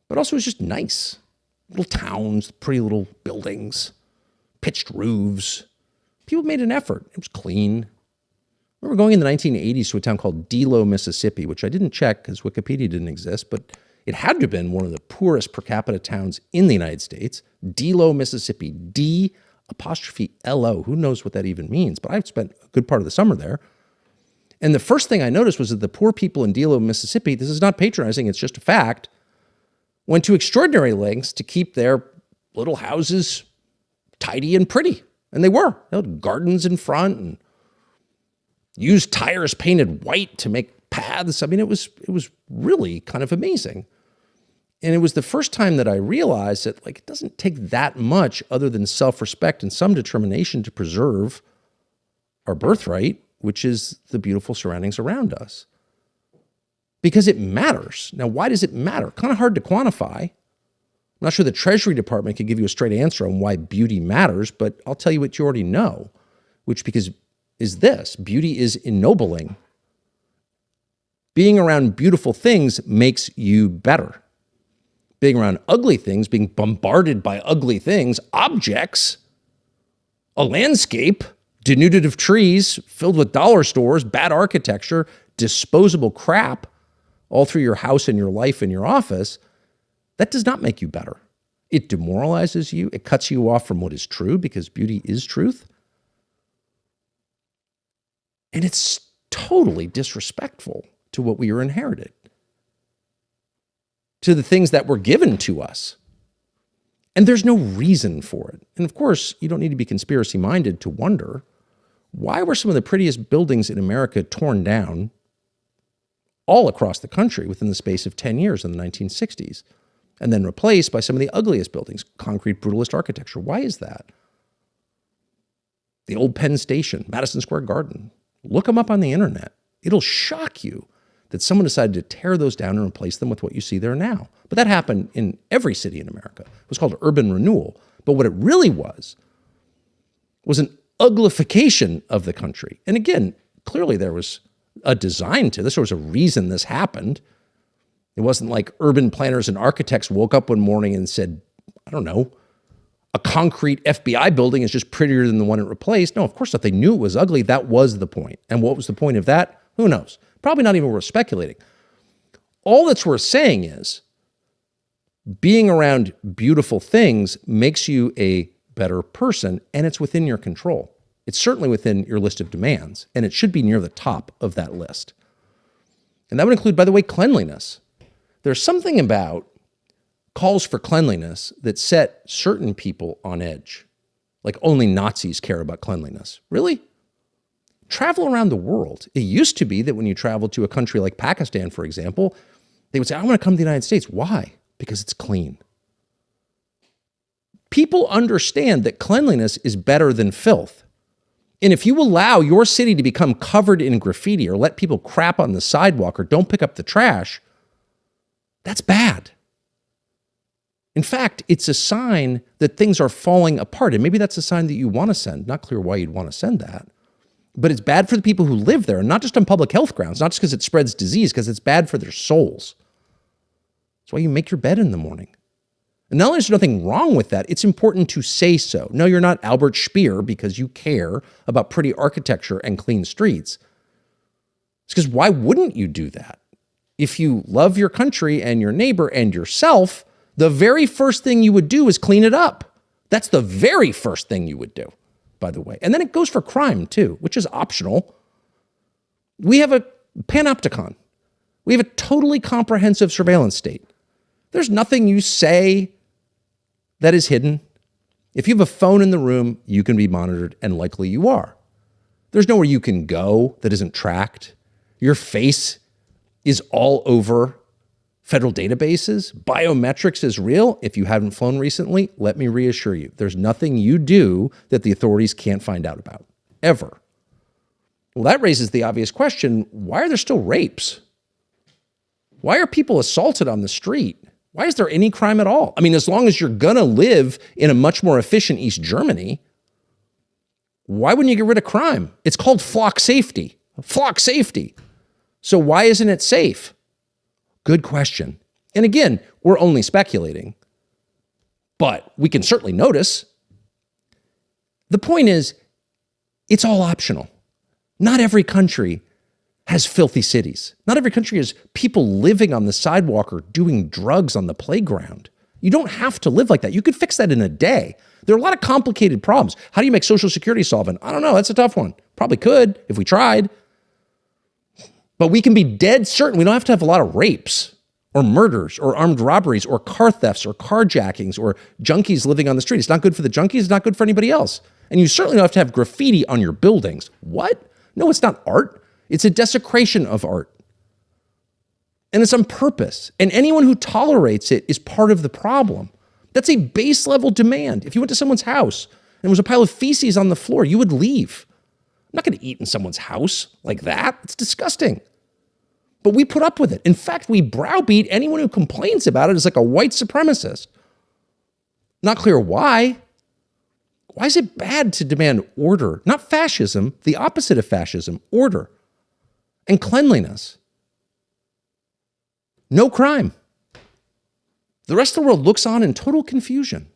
but also it was just nice. Little towns, pretty little buildings, pitched roofs. People made an effort. It was clean. I remember going in the 1980s to a town called Delo, Mississippi, which I didn't check because Wikipedia didn't exist, but it had to have been one of the poorest per capita towns in the United States. Delo, Mississippi. D''Lo. Who knows what that even means? But I've spent a good part of the summer there. And the first thing I noticed was that the poor people in Delo, Mississippi, this is not patronizing, it's just a fact, went to extraordinary lengths to keep their little houses tidy and pretty. And they were. They had gardens in front and used tires painted white to make paths. I mean, it was really kind of amazing. And it was the first time that I realized that, like, it doesn't take that much other than self-respect and some determination to preserve our birthright, which is the beautiful surroundings around us. Because it matters. Now, why does it matter? Kind of hard to quantify. I'm not sure the Treasury Department could give you a straight answer on why beauty matters, but I'll tell you what you already know, which is this: beauty is ennobling. Being around beautiful things makes you better. Being around ugly things, being bombarded by ugly things, objects, a landscape, denuded of trees, filled with dollar stores, bad architecture, disposable crap, all through your house and your life and your office, that does not make you better. It demoralizes you. It cuts you off from what is true, because beauty is truth. And it's totally disrespectful to what we are inherited, to the things that were given to us. And there's no reason for it. And of course, you don't need to be conspiracy-minded to wonder, why were some of the prettiest buildings in America torn down all across the country within the space of 10 years in the 1960s, and then replaced by some of the ugliest buildings, concrete brutalist architecture? Why is that? The old Penn Station, Madison Square Garden. Look them up on the internet. It'll shock you that someone decided to tear those down and replace them with what you see there now. But that happened in every city in America. It was called urban renewal. But what it really was an uglification of the country. And again, clearly there was a design to this. There was a reason this happened. It wasn't like urban planners and architects woke up one morning and said, I don't know, a concrete FBI building is just prettier than the one it replaced. No, of course not. They knew it was ugly. That was the point. And what was the point of that? Who knows? Probably not even worth speculating. All that's worth saying is being around beautiful things makes you a better person, and it's within your control. It's certainly within your list of demands, and it should be near the top of that list. And that would include, by the way, cleanliness. There's something about calls for cleanliness that set certain people on edge. Like only Nazis care about cleanliness. Really? Travel around the world. It used to be that when you traveled to a country like Pakistan, for example, they would say, I want to come to the United States. Why? Because it's clean. People understand that cleanliness is better than filth. And if you allow your city to become covered in graffiti or let people crap on the sidewalk or don't pick up the trash, that's bad. In fact, it's a sign that things are falling apart. And maybe that's a sign that you want to send. Not clear why you'd want to send that. But it's bad for the people who live there, and not just on public health grounds, not just because it spreads disease, because it's bad for their souls. That's why you make your bed in the morning. And not only is there nothing wrong with that, it's important to say so. No, you're not Albert Speer because you care about pretty architecture and clean streets. It's because why wouldn't you do that? If you love your country and your neighbor and yourself, the very first thing you would do is clean it up. That's the very first thing you would do, by the way. And then it goes for crime, too, which is optional. We have a panopticon. We have a totally comprehensive surveillance state. There's nothing you say that is hidden. If you have a phone in the room, you can be monitored, and likely you are. There's nowhere you can go that isn't tracked. Your face is all over federal databases. Biometrics is real. If you haven't flown recently, let me reassure you, there's nothing you do that the authorities can't find out about, ever. Well, that raises the obvious question, why are there still rapes? Why are people assaulted on the street? Why is there any crime at all? I mean, as long as you're gonna live in a much more efficient East Germany, why wouldn't you get rid of crime? It's called flock safety. Flock safety. So why isn't it safe? Good question. And again, We're only speculating, but we can certainly notice. The point is, it's all optional. Not every country has filthy cities. Not every country has people living on the sidewalk or doing drugs on the playground. You don't have to live like that. You could fix that in a day. There are a lot of complicated problems. How do you make Social Security solvent? I don't know. That's a tough one. Probably could if we tried. But we can be dead certain we don't have to have a lot of rapes or murders or armed robberies or car thefts or carjackings or junkies living on the street. It's not good for the junkies. It's not good for anybody else. And you certainly don't have to have graffiti on your buildings. What? No, it's not art. It's a desecration of art. And it's on purpose. And anyone who tolerates it is part of the problem. That's a base level demand. If you went to someone's house and there was a pile of feces on the floor, you would leave. I'm not going to eat in someone's house like that. It's disgusting. But we put up with it. In fact, we browbeat anyone who complains about it as like a white supremacist. Not clear why. Why is it bad to demand order? Not fascism, the opposite of fascism, order and cleanliness. No crime. The rest of the world looks on in total confusion.